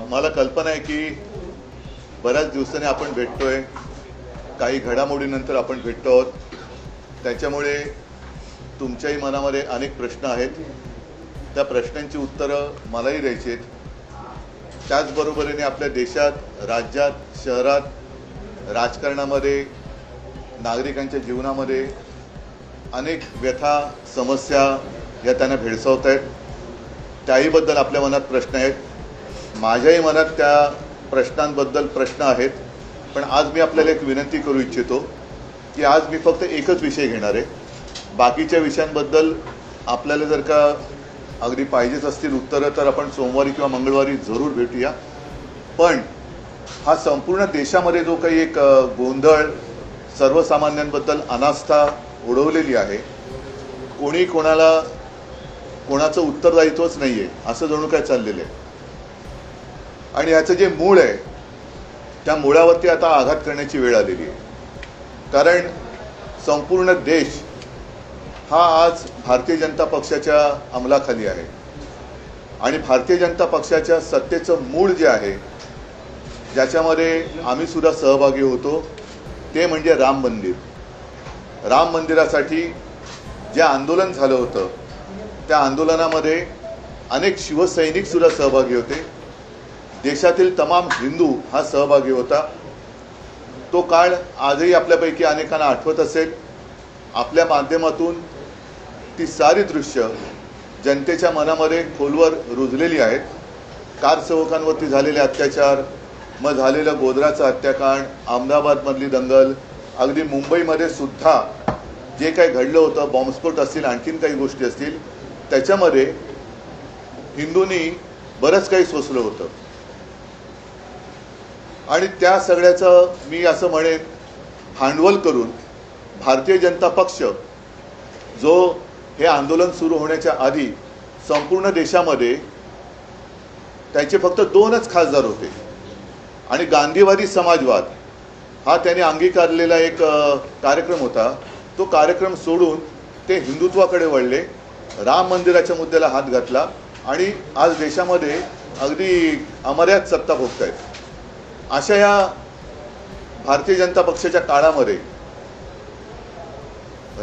मला कल्पना आहे की बऱ्याच दिवसांनी आपण भेटतोय, काही घडामोडीनंतर आपण भेटतो आहोत. त्याच्यामुळे तुमच्याही मनामध्ये अनेक प्रश्न आहेत. त्या प्रश्नांची उत्तरं मलाही द्यायची आहेत. त्याचबरोबरीने आपल्या देशात, राज्यात, शहरात, राजकारणामध्ये, नागरिकांच्या जीवनामध्ये अनेक व्यथा, समस्या या त्यांना भेडसावत आहेत. त्याहीबद्दल आपल्या मनात प्रश्न आहेत. माझ्याही मनात त्या प्रश्नांबद्दल प्रश्न आहेत. पण आज मी आपल्याला एक विनंती करू इच्छितो की आज मी फक्त एकच विषय घेणार आहे. बाकीच्या विषयांबद्दल आपल्याला जर का अगदी पाहिजेच असतील उत्तरं तर आपण सोमवारी किंवा मंगळवारी जरूर भेटूया. पण हा संपूर्ण देशामध्ये जो काही एक गोंधळ, सर्वसामान्यांबद्दल अनास्था उडवलेली आहे, कोणी कोणाचं उत्तरदायित्वच नाही आहे असं जणू काय चाललेलं आहे. आणि याचं जे मूळ आहे त्या मुळावरती आता आघात करण्याची वेळ आलेली आहे. कारण संपूर्ण देश हा आज भारतीय जनता पक्षाच्या अंमलाखाली आहे. आणि भारतीय जनता पक्षाच्या सत्तेचं मूळ जे आहे, ज्याच्यामध्ये आम्ही सुद्धा सहभागी होतो, ते म्हणजे राम मंदिर. राम मंदिरासाठी जे आंदोलन झालं होतं त्या आंदोलनामध्ये अनेक शिवसैनिक सुद्धा सहभागी होते. देशातील तमाम हिंदू हा सहभागी होता. तो काळ आजही आपल्यापैकी अनेकांना आठवत असेल. आपल्या माध्यमातून ती सारी दृश्य जनतेच्या मनामध्ये खोलवर रुजलेली आहेत. कारसेवकांवरती झालेले अत्याचार, मग झालेलं गोध्राचं हत्याकांड, अहमदाबादमधली दंगल, अगदी मुंबईमध्ये सुद्धा जे काही घडलं होतं, बॉम्बस्फोट असतील, आणखीन काही गोष्टी असतील, त्याच्यामध्ये हिंदूंनी बरंच काही सोसलं होतं. आणि त्या सगळ्याचं मी असं म्हणेन भांडवल करून भारतीय जनता पक्ष, जो हे आंदोलन सुरू होण्याच्या आधी संपूर्ण देशामध्ये त्याचे फक्त 2च खासदार होते आणि गांधीवादी समाजवाद हा त्याने अंगीकारलेला एक कार्यक्रम होता. तो कार्यक्रम सोडून ते हिंदुत्वाकडे वळले, राम मंदिराच्या मुद्द्याला हात घातला आणि आज देशामध्ये अगदी अमर्याद सत्ता भोगतायत. अशा या भारतीय जनता पक्षाच्या काळामध्ये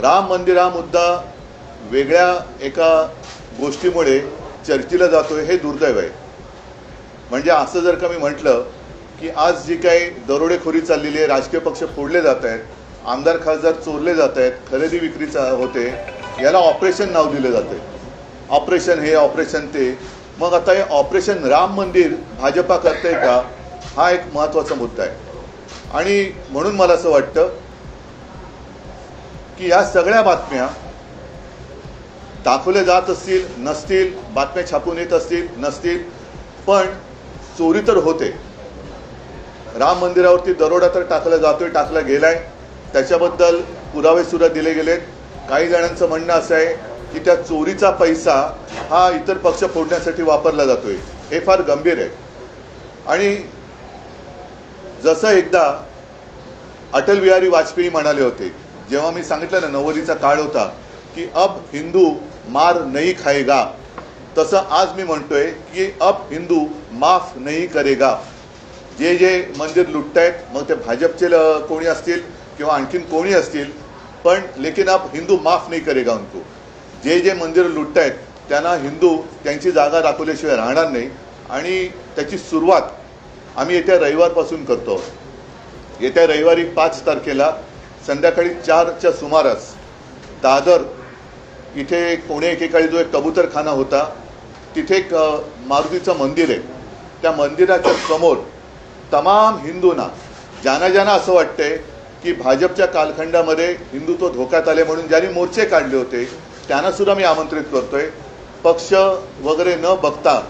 राम मंदिर हा मुद्दा वेगळ्या एका गोष्टीमुळे चर्चेला जातोय, हे दुर्दैव आहे. म्हणजे असं जर का मी म्हटलं की आज जी काही दरोडेखोरी चाललेली आहे, राजकीय पक्ष फोडले जात आहेत, आमदार खासदार चोरले जात आहेत, खरेदी विक्री होते, याला ऑपरेशन नाव दिलं जाते. ऑपरेशन हे, ऑपरेशन ते. मग आता हे ऑपरेशन राम मंदिर भाजपा करते का, हा एक महत्त्वाचा मुद्दा आहे. आणि म्हणून मला असं वाटतं की या सगळ्या बातम्या दाखवल्या जात असतील, नसतील, बातम्या छापून येत असतील, नसतील, पण चोरी तर होते. राम मंदिरावरती दरोडा तर टाकला गेलाय. त्याच्याबद्दल पुरावे सुद्धा दिले गेलेत. काही जणांचं म्हणणं असं आहे की त्या चोरीचा पैसा हा इतर पक्ष फोडण्यासाठी वापरला जातोय. हे फार गंभीर आहे. आणि जसं एकदा अटल बिहारी वाजपेयी म्हणाले होते, जेव्हा मी सांगितलं ना 90चा काळ होता, की अब हिंदू मार नहीं खाएगा, तसं आज मी म्हणतोय की अब हिंदू माफ नहीं करेगा. जे जे मंदिर लुटतायत, मग ते भाजपचे कोणी असतील किंवा आणखीन कोणी असतील, पण लेकिन अब हिंदू माफ नहीं करेगा उनको. जे जे मंदिर लुटतायत त्यांना हिंदू त्यांची जागा दाखवल्याशिवाय राहणार नाही. आणि त्याची सुरुवात आम्ही येत्या रविवारपासून करतो. येत्या रविवारी 5 तारखेला संध्याकाळी 4च्या सुमारास दादर इथे पुणे एकेकाळी जो एक कबूतरखाना होता, तिथे एक मारुतीचं मंदिर आहे. त्या मंदिराच्या समोर तमाम हिंदूंना, ज्यांना असं वाटतंय की भाजपच्या कालखंडामध्ये हिंदुत्व धोक्यात आले म्हणून ज्यांनी मोर्चे काढले होते, त्यांना सुद्धा मी आमंत्रित करतोय. पक्ष वगैरे न बघता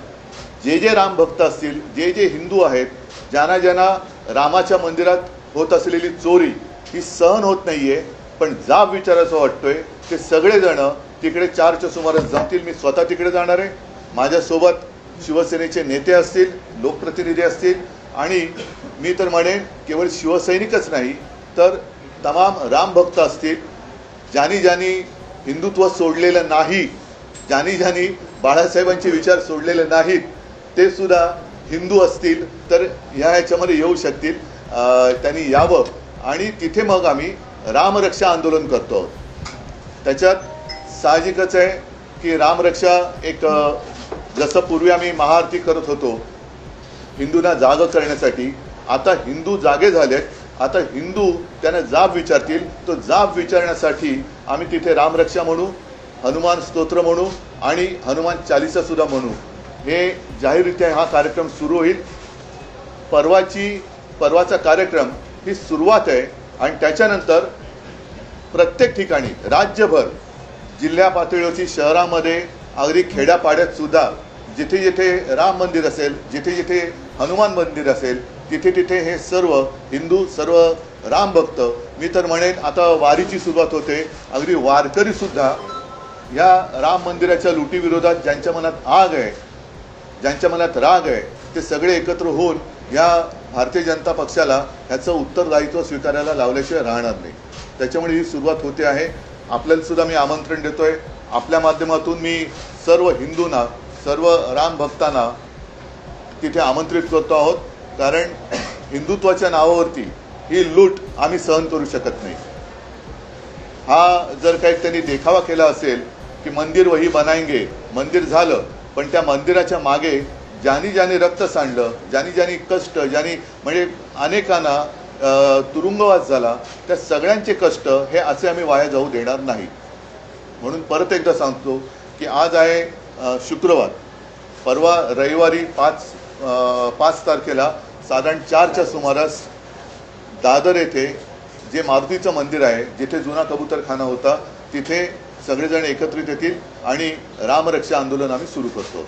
जे जे राम भक्त असतील, जे जे हिंदू आहेत, ज्यांना रामाच्या मंदिरात होत असलेली चोरी ही सहन होत नाहीये, पण जाब विचारायचं वाटतोय, ते सगळेजण तिकडे 4च्या सुमारास जमतील. मी स्वतः तिकडे जाणार आहे. माझ्यासोबत शिवसेनेचे नेते असतील, लोकप्रतिनिधी असतील, आणि मी तर म्हणेन केवळ शिवसैनिकच नाही तर तमाम राम भक्त असतील. ज्यांनी हिंदुत्व सोडलेलं नाही, ज्यांनी बाळासाहेबांचे विचार सोडलेले नाहीत, ते सुद्धा हिंदू असतील तर ह्याच्यामध्ये येऊ शकतील, त्यांनी यावं आणि तिथे मग आम्ही रामरक्षा आंदोलन करतो आहोत. त्याच्यात साहजिकच आहे की रामरक्षा एक जसं पूर्वी आम्ही महाआरती करत होतो हिंदूंना जागं करण्यासाठी, आता हिंदू जागे झालेत. आता हिंदू त्यांना जाब विचारतील, तो जाब विचारण्यासाठी आम्ही तिथे रामरक्षा म्हणू, हनुमान स्तोत्र म्हणू आणि हनुमान चालीसा सुद्धा म्हणू. हे जाहीररित्या हा कार्यक्रम सुरू होईल. परवाचा कार्यक्रम ही सुरुवात आहे आणि त्याच्यानंतर प्रत्येक ठिकाणी राज्यभर जिल्हा पातळीवरची शहरामध्ये अगदी खेड्यापाड्यात सुद्धा जिथे जिथे राम मंदिर असेल, जिथे जिथे हनुमान मंदिर असेल, तिथे तिथे हे सर्व हिंदू, सर्व राम भक्त, मी तर म्हणेन आता वारीची सुरुवात होते, अगदी वारकरी सुद्धा या राम मंदिराच्या लुटीविरोधात ज्यांच्या मनात आग आहे, ज्यांच्या मनात राग आहे, ते सगळे एकत्र होऊन या भारतीय जनता पक्षाला ह्याचं उत्तरदायित्व स्वीकारायला लावल्याशिवाय राहणार नाही. त्याच्यामुळे ही सुरुवात होते आहे. आपल्याला सुद्धा मी आमंत्रण देतोय. आपल्या माध्यमातून मी सर्व हिंदूंना, सर्व राम भक्तांना तिथे आमंत्रित करतो आहोत, कारण हिंदुत्वाच्या नावावरती ही लूट आम्ही सहन करू शकत नाही. हा जर काही त्यांनी देखावा केला असेल की मंदिर वही बनाएंगे, मंदिर झालं, पण त्या मंदिराच्या मागे ज्यांनी ज्यांनी रक्त सांडलं, ज्यांनी ज्यांनी कष्ट, ज्यांनी म्हणजे अनेकांना तुरुंगवास झाला, त्या सगळ्यांचे कष्ट हे असे आम्ही वाया जाऊ देणार नाही. म्हणून परत एकदा सांगतो की आज आहे शुक्रवार, परवा रविवारी 5 तारखेला साधारण 4च्या सुमारास दादर येथे जे मारुतीचं मंदिर आहे, जिथे जुना कबूतरखाना होता, तिथे सगळेजण एकत्रित येतील आणि रामरक्षा आंदोलन आम्ही सुरू करतो.